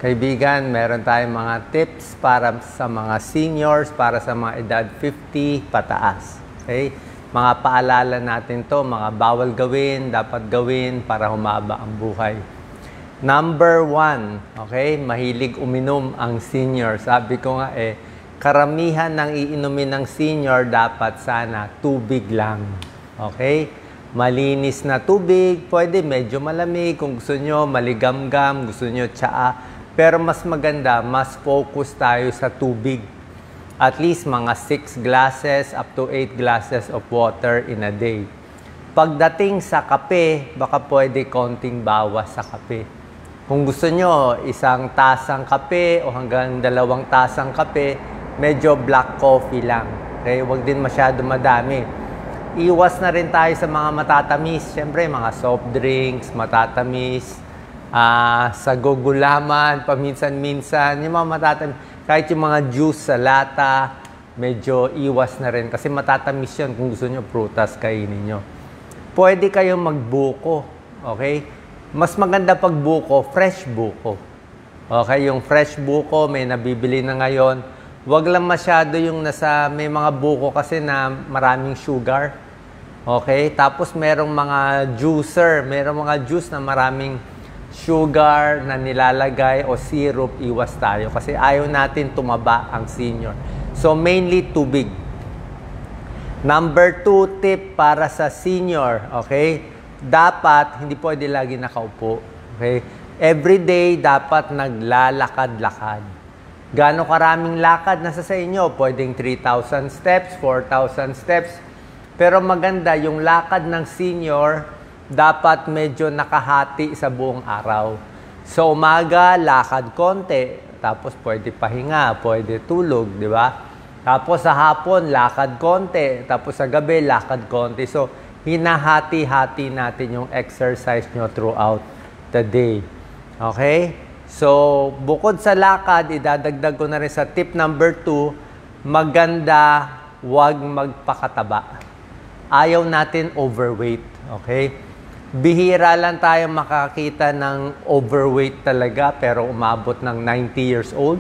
Kaibigan, meron tayong mga tips para sa mga seniors, para sa mga edad 50 pataas. Okay? Mga paalala natin to, mga bawal gawin, dapat gawin para humaba ang buhay. Number 1, okay? Mahilig uminom ang senior. Sabi ko nga karamihan ng iinumin ng senior dapat sana tubig lang. Okay? Malinis na tubig, pwede medyo malamig, kung gusto nyo maligamgam, gusto nyo tsaa. Pero mas maganda, mas focus tayo sa tubig. At least mga 6 glasses up to 8 glasses of water in a day. Pagdating sa kape, baka pwede konting bawas sa kape. Kung gusto nyo, 1 tasang kape o hanggang 2 tasang kape, medyo black coffee lang. Okay? Huwag din masyado madami. Iwas na rin tayo sa mga matatamis. Siyempre, mga soft drinks, matatamis, sa gugulaman, paminsan-minsan, yung mga matatamis, kahit yung mga juice sa lata, medyo iwas na rin. Kasi matatamis yun kung gusto nyo prutas kainin nyo. Pwede kayong magbuko. Okay? Mas maganda pag buko, fresh buko. Okay? Yung fresh buko, may nabibili na ngayon. Huwag lang masyado yung may mga buko kasi na maraming sugar. Okay? Tapos merong mga juicer, merong mga juice na maraming sugar na nilalagay o syrup, iwas tayo. Kasi ayaw natin tumaba ang senior. So, mainly tubig. Number 2 tip para sa senior, okay? Dapat, hindi pwede lagi nakaupo. Okay? Every day, dapat naglalakad-lakad. Gaano karaming lakad nasa sa inyo? Pwedeng 3,000 steps, 4,000 steps. Pero maganda, yung lakad ng senior, dapat medyo nakahati sa buong araw. So, umaga, lakad konti. Tapos, pwede pahinga, pwede tulog, di ba? Tapos, sa hapon, lakad konti. Tapos, sa gabi, lakad konti. So, hinahati-hati natin yung exercise nyo throughout the day. Okay? So, bukod sa lakad, idadagdag ko na rin sa tip number 2, maganda, huwag magpakataba. Ayaw natin overweight. Okay? Bihira lang tayo makakita ng overweight talaga pero umabot ng 90 years old.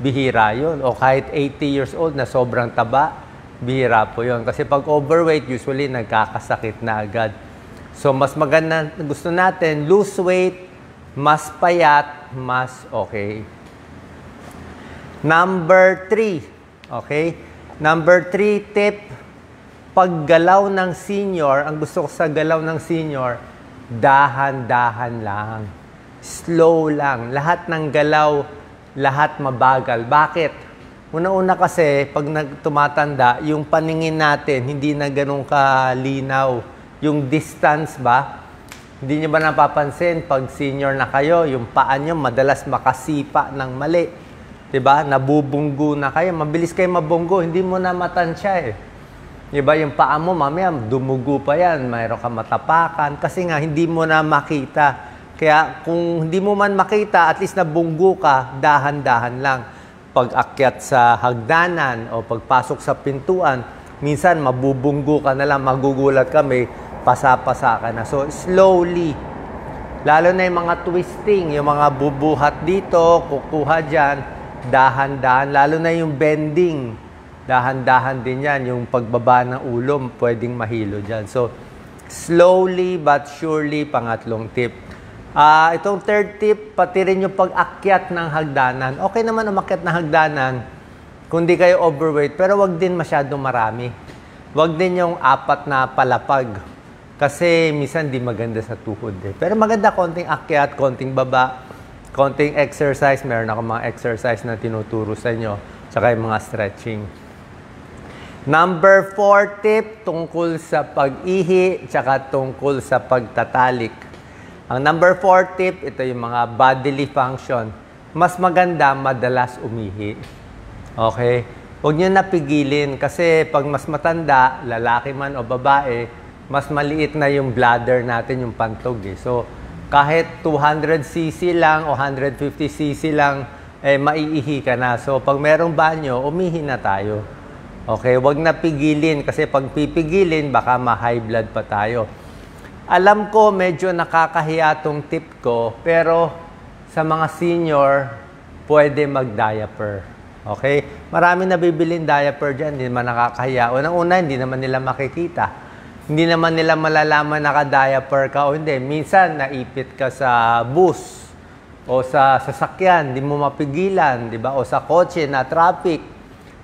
Bihira yun. O kahit 80 years old na sobrang taba, bihira po yun. Kasi pag overweight, usually nagkakasakit na agad. So, mas maganda, gusto natin, lose weight, mas payat, mas okay. Number 3. Okay? Number 3 tip, paggalaw ng senior, ang gusto ko sa galaw ng senior, dahan-dahan lang. Slow lang. Lahat ng galaw, lahat mabagal. Bakit? Una-una kasi, pag tumatanda, yung paningin natin, hindi na ganun kalinaw. Yung distance ba? Hindi nyo ba napapansin, pag senior na kayo, yung paa nyo madalas makasipa ng mali. Diba? Nabubunggo na kayo. Mabilis kayo mabunggo. Hindi mo na matansya Diba, yung paa mo, mamaya, dumugo pa yan. Mayroon ka matapakan. Kasi nga, hindi mo na makita. Kaya, kung hindi mo man makita, at least nabunggo ka, dahan-dahan lang. Pag-akyat sa hagdanan o pagpasok sa pintuan, minsan, mabubunggo ka na lang, magugulat ka, may pasa-pasa ka na. So, slowly. Lalo na yung mga twisting, yung mga bubuhat dito, kukuha dyan, dahan-dahan. Lalo na yung bending. Dahan-dahan din yan. Yung pagbaba ng ulo, pwedeng mahilo dyan. So, slowly but surely, pangatlong tip. Itong third tip, pati rin yung pag-akyat ng hagdanan. Okay naman umakyat ng hagdanan kung di kayo overweight, pero wag din masyadong marami. Wag din yung 4 na palapag. Kasi minsan di maganda sa tuhod Pero maganda konting akyat, konting baba, konting exercise. Meron ako mga exercise na tinuturo sa inyo. Tsaka yung mga stretching. Number 4 tip, tungkol sa pag-ihi, tsaka tungkol sa pagtatalik. Ang number 4 tip, ito yung mga bodily function. Mas maganda, madalas umihi. Okay? Huwag nyo napigilin kasi pag mas matanda, lalaki man o babae, mas maliit na yung bladder natin, yung pantog. So, kahit 200cc lang o 150cc lang, maiihi ka na. So, pag merong banyo, umihi na tayo. Okay, wag na pigilin kasi pag pipigilin, baka ma-high blood pa tayo. Alam ko, medyo nakakahiya tong tip ko, pero sa mga senior, pwede mag-diaper. Okay? Marami nabibilin diaper dyan, hindi naman nakakahiya. Unang-una, hindi naman nila makikita. Hindi naman nila malalaman naka-diaper ka o hindi. Minsan, naipit ka sa bus o sa sasakyan, hindi mo mapigilan, di ba? O sa kotse na traffic,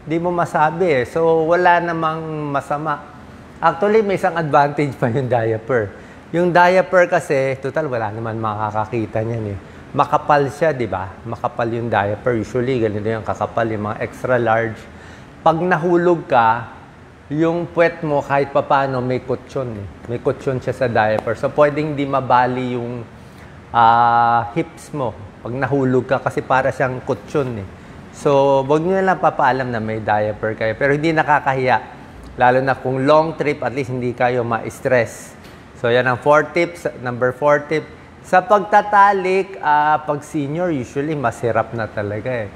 hindi mo masabi. So, wala namang masama. Actually, may isang advantage pa yung diaper. Yung diaper kasi, total, wala naman makakakita niyan eh. Makapal siya, di ba? Makapal yung diaper. Usually, ganito yung kakapal, yung mga extra large. Pag nahulog ka, yung puwet mo kahit papano may kutsyon. Eh. May kutsyon siya sa diaper. So, pwedeng di mabali yung hips mo pag nahulog ka kasi para siyang kutsyon. Eh. So, wag nyo lang papaalam na may diaper kayo. Pero hindi nakakahiya. Lalo na kung long trip, at least hindi kayo ma-stress. So, yan ang 4 tips. Number 4 tip. Sa pagtatalik, pag senior, usually masirap na talaga eh.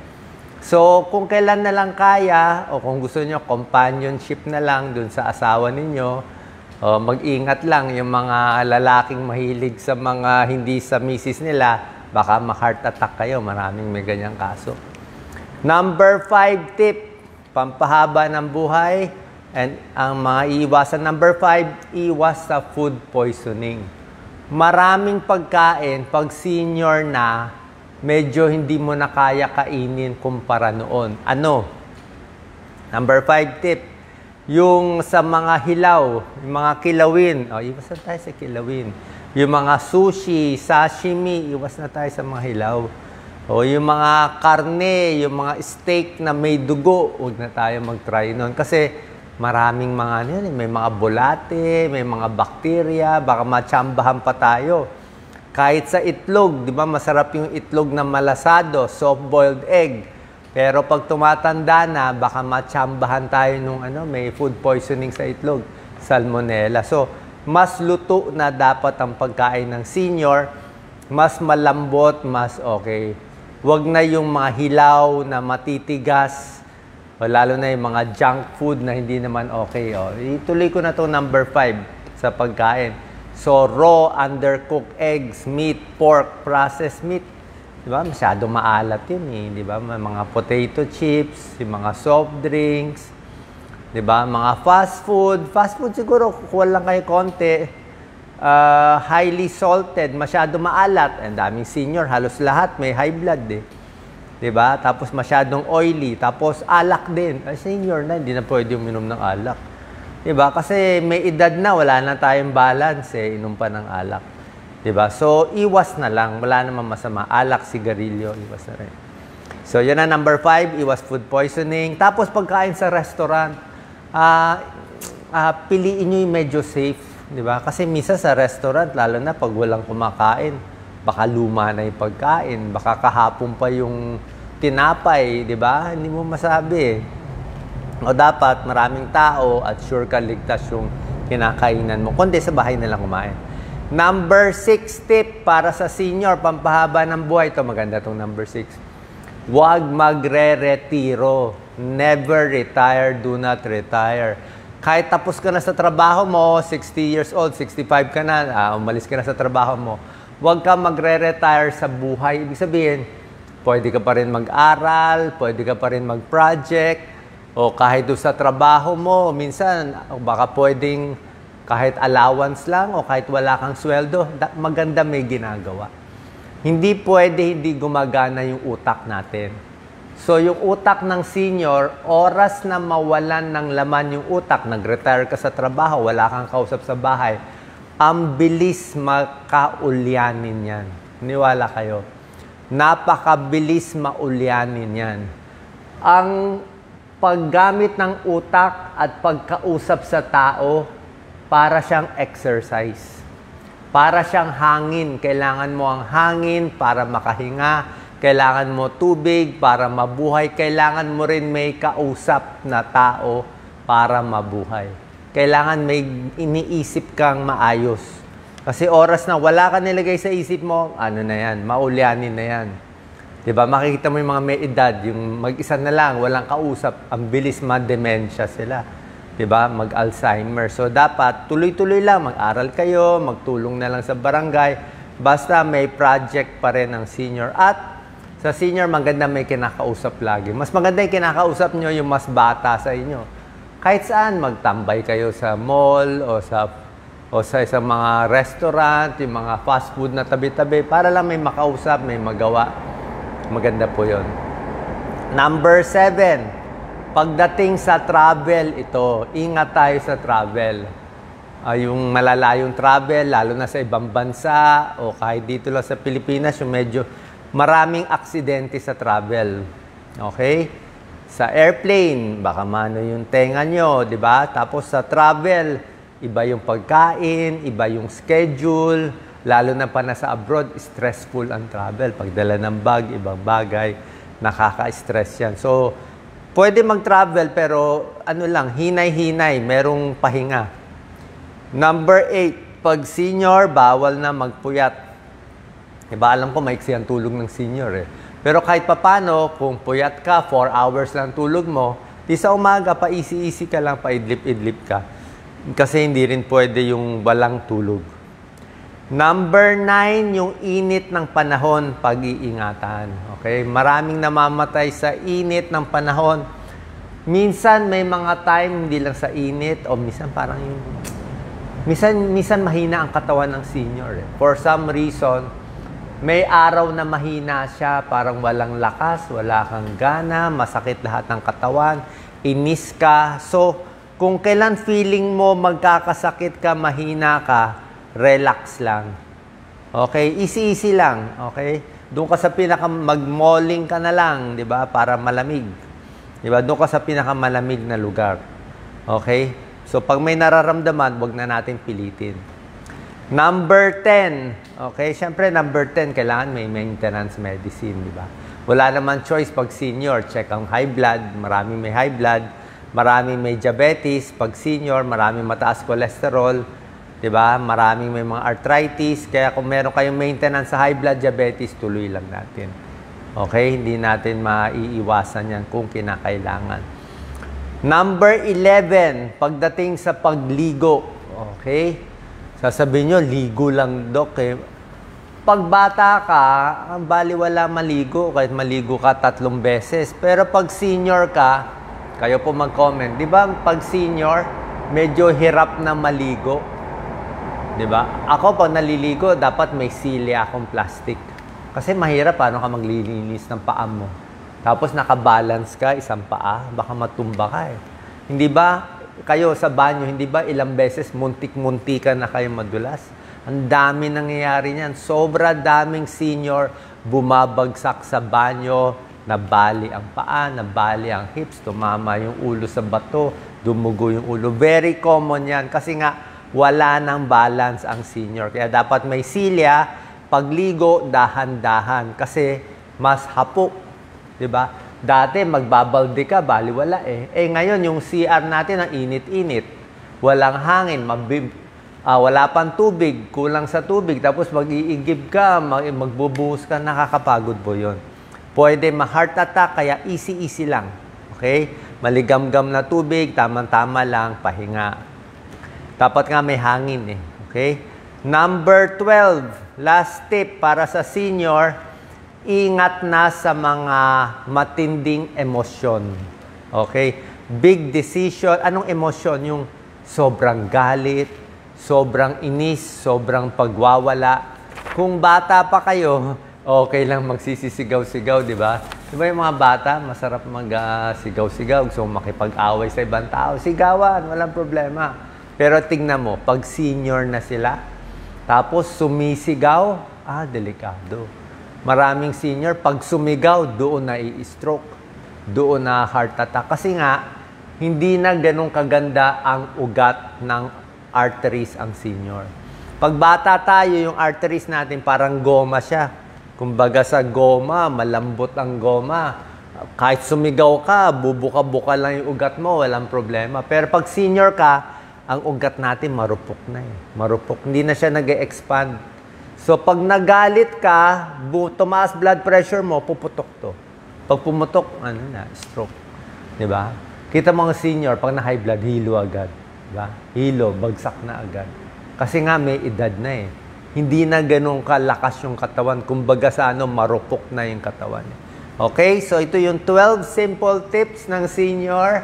So, kung kailan na lang kaya, o kung gusto nyo, companionship na lang dun sa asawa ninyo, mag-ingat lang yung mga lalaking mahilig sa mga hindi sa misis nila, baka ma-heart attack kayo. Maraming may ganyang kaso. Number 5 tip, pampahaba ng buhay, and ang mga iwasan. Number 5, iwas sa food poisoning. Maraming pagkain, pag senior na, medyo hindi mo na kaya kainin kumpara noon. Ano? Number 5 tip, yung sa mga hilaw, yung mga kilawin. Iwas na tayo sa kilawin. Yung mga sushi, sashimi, iwas na tayo sa mga hilaw. O yung mga karne, yung mga steak na may dugo, huwag na tayo mag-try noon. Kasi maraming mga may mga bulate, may mga bakterya, baka matsambahan pa tayo. Kahit sa itlog, di ba masarap yung itlog na malasado, soft-boiled egg. Pero pag tumatanda na, baka matsambahan tayo nung may food poisoning sa itlog, salmonella. So, mas luto na dapat ang pagkain ng senior, mas malambot, mas okay. Huwag na yung mga hilaw na matitigas, o lalo na yung mga junk food na hindi naman okay. Ituloy ko na to number 5 sa pagkain. So, raw, undercooked eggs, meat, pork, processed meat. Diba? Masyado maalat yun eh. Diba? Mga potato chips, yung mga soft drinks. Diba? Mga fast food. Fast food siguro, kukuha lang kayo konti. Highly salted, masyado maalat. Ang daming senior, halos lahat may high blood eh. Diba? Tapos masyadong oily. Tapos alak din. Senior na, hindi na pwede uminom ng alak. Diba? Kasi may edad na, wala na tayong balance eh. Inom pa ng alak. Diba? So, iwas na lang. Wala naman masama. Alak, sigarilyo, iwas na rin. So, yan na number 5, iwas food poisoning. Tapos, pagkain sa restaurant, piliin nyo yung medyo safe. Diba? Kasi misa sa restaurant, lalo na pag walang kumakain, baka luma na yung pagkain, baka kahapon pa yung tinapay, di ba? Hindi mo masabi. O dapat maraming tao at sure ka ligtas yung kinakainan mo. Kundi sa bahay na lang kumain. Number 6 tip para sa senior, pampahaba ng buhay. Ito maganda itong number 6. Huwag magre-retiro. Never retire, do not retire. Kahit tapos ka na sa trabaho mo, 60 years old, 65 ka na, umalis ka na sa trabaho mo, huwag ka magre-retire sa buhay. Ibig sabihin, pwede ka pa rin mag-aral, pwede ka pa rin mag-project, o kahit doon sa trabaho mo, minsan, baka pwedeng kahit allowance lang, o kahit wala kang sweldo, maganda may ginagawa. Hindi pwede hindi gumagana yung utak natin. So, yung utak ng senior, oras na mawalan ng laman yung utak, nag-retire ka sa trabaho, wala kang kausap sa bahay, ang bilis makaulyanin yan. Niwala kayo. Napakabilis maulyanin yan. Ang paggamit ng utak at pagkausap sa tao, para siyang exercise. Para siyang hangin. Kailangan mo ang hangin para makahinga. Kailangan mo tubig para mabuhay. Kailangan mo rin may kausap na tao para mabuhay. Kailangan may iniisip kang maayos. Kasi oras na wala ka nilagay sa isip mo, ano na yan, maulyanin na yan. Diba? Makikita mo yung mga may edad, yung mag-isa na lang, walang kausap, ang bilis ma-dementia sila. Diba? Mag-Alzheimer. So dapat tuloy-tuloy lang, mag-aral kayo, magtulong na lang sa barangay. Basta may project pa rin ang senior. At sa senior, maganda may kinakausap lagi. Mas maganda yung kinakausap nyo yung mas bata sa inyo. Kahit saan, magtambay kayo sa mall o sa isang mga restaurant, yung mga fast food na tabi-tabi, para lang may makausap, may magawa. Maganda po yun. Number 7, pagdating sa travel, ito, ingat tayo sa travel. Yung malalayong travel, lalo na sa ibang bansa, o kahit dito lang sa Pilipinas, yung medyo maraming aksidente sa travel. Okay? Sa airplane, baka mano yung tenga nyo, di ba? Tapos sa travel, iba yung pagkain, iba yung schedule, lalo na pa nasa abroad, stressful ang travel. Pagdala ng bag, ibang bagay, nakaka-stress yan. So, pwede mag-travel pero ano lang, hinay-hinay, merong pahinga. Number 8, pag senior, bawal na magpuyat. Diba, alam ko maiksi ang tulog ng senior eh. Pero kahit papano, kung puyat ka, 4 hours lang tulog mo, di sa umaga, pa-easy-easy ka lang, pa-idlip-idlip ka. Kasi hindi rin pwede yung walang tulog. Number 9, yung init ng panahon, pag-iingatan. Okay? Maraming namamatay sa init ng panahon. Minsan may mga time, hindi lang sa init, o minsan parang yung... Minsan mahina ang katawan ng senior. Eh. For some reason, may araw na mahina siya, parang walang lakas, wala kang gana, masakit lahat ng katawan, inis ka. So, kung kailan feeling mo magkakasakit ka, mahina ka, relax lang. Okay? Easy-easy lang. Okay? Doon ka sa mag-malling ka na lang, di ba? Para malamig. Di ba? Doon ka sa pinakamalamig na lugar. Okay? So, pag may nararamdaman, wag na natin pilitin. Number 10. Okay? Siyempre, number 10, kailangan may maintenance medicine, di ba? Wala naman choice pag senior. Check ang high blood. Maraming may high blood. Maraming may diabetes. Pag senior, maraming mataas cholesterol. Di ba? Maraming may mga arthritis. Kaya kung meron kayong maintenance sa high blood, diabetes, tuloy lang natin. Okay? Hindi natin maiiwasan yan kung kinakailangan. Number 11. Pagdating sa pagligo. Okay? Sasabihin nyo, ligo lang, Dok. Eh. Pag bata ka, ang baliwala maligo. Kahit maligo ka 3 beses. Pero pag senior ka, kayo po mag-comment. Di ba, pag senior, medyo hirap na maligo. Di ba? Ako, pag naliligo, dapat may sili akong plastic. Kasi mahirap, paano ka maglilinis ng paa mo. Tapos nakabalance ka, isang paa, baka matumba ka eh. Hindi ba? Kayo sa banyo, hindi ba ilang beses muntik-muntikan na kayo madulas? Ang dami nangyayari niyan. Sobra daming senior bumabagsak sa banyo, nabali ang paa, nabali ang hips, tumama yung ulo sa bato, dumugo yung ulo. Very common yan kasi nga wala nang balance ang senior. Kaya dapat may silya, pagligo, dahan-dahan kasi mas hapo. Diba? Dati, magbabalde ka, baliwala eh. Eh, ngayon, yung CR natin, ang init-init. Walang hangin, wala pang tubig, kulang sa tubig. Tapos, mag-iigib ka, magbubuhos ka, nakakapagod po yun. Pwede ma-heart attack, kaya easy-easy lang. Okay? Maligam-gam na tubig, tamang-tama lang, pahinga. Dapat nga may hangin eh. Okay? Number 12, last tip para sa senior, ingat na sa mga matinding emosyon. Okay? Big decision. Anong emosyon? Yung sobrang galit, sobrang inis, sobrang pagwawala. Kung bata pa kayo, okay lang magsisisigaw-sigaw, di ba? Di ba yung mga bata, masarap mag-sigaw-sigaw, gusto makipag-away sa ibang tao. Sigawan, walang problema. Pero tingnan mo, pag senior na sila, tapos sumisigaw, delikado. Maraming senior, pag sumigaw, doon na i-stroke, doon na heart attack. Kasi nga, hindi na ganun kaganda ang ugat ng arteries ang senior. Pag bata tayo, yung arteries natin parang goma siya. Kumbaga sa goma, malambot ang goma. Kahit sumigaw ka, bubuka-buka lang yung ugat mo, walang problema. Pero pag senior ka, ang ugat natin marupok na eh. Marupok, hindi na siya nag-expand. So, pag nagalit ka, tumaas blood pressure mo, puputok to. Pag pumutok, stroke. Diba? Kita mga senior, pag na-high blood, hilo agad. Diba? Hilo, bagsak na agad. Kasi nga may edad na eh. hindi na ganun kalakas yung katawan. Kumbaga sa marupok na yung katawan. Okay, so ito yung 12 simple tips ng senior.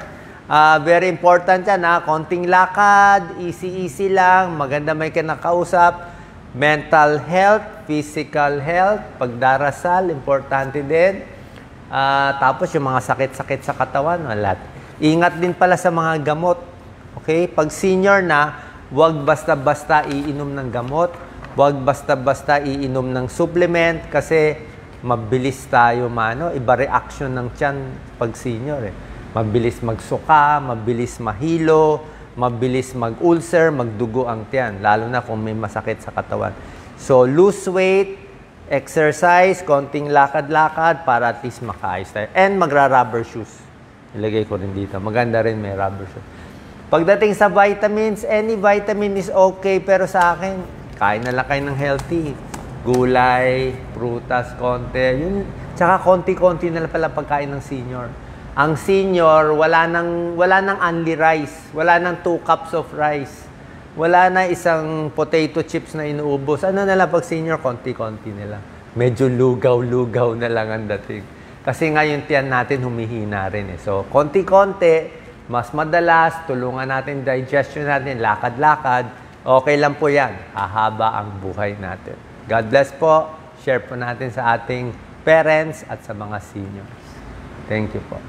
Very important yan, konting lakad, easy lang, maganda may kinakausap. Mental health, physical health, pagdarasal, importante din. Tapos yung mga sakit-sakit sa katawan, lahat. Ingat din pala sa mga gamot. Okay, pag senior na, huwag basta-basta iinom ng gamot, huwag basta-basta iinom ng supplement kasi mabilis tayo iba reaction ng tiyan pag senior Mabilis magsuka, mabilis mahilo, mabilis mag-ulcer, magdugo ang tiyan, lalo na kung may masakit sa katawan. So, lose weight, exercise, konting lakad-lakad para at least makaayos tayo. And magra-rubber shoes. Ilagay ko rin dito. Maganda rin may rubber shoes. Pagdating sa vitamins, any vitamin is okay, pero sa akin, kain na lang kayo ng healthy. Gulay, prutas, konti. Yun, tsaka konti-konti na lang pala pagkain ng senior. Ang senior, wala nang only rice. Wala nang 2 cups of rice. Wala na isang potato chips na inuubos. Ano na lang pag senior, konti-konti nila. Medyo lugaw-lugaw na lang ang dating. Kasi nga yung tiyan natin humihina rin. So, konti-konti, mas madalas, tulungan natin digestion natin, lakad-lakad. Okay lang po yan. Hahaba ang buhay natin. God bless po. Share po natin sa ating parents at sa mga seniors. Thank you po.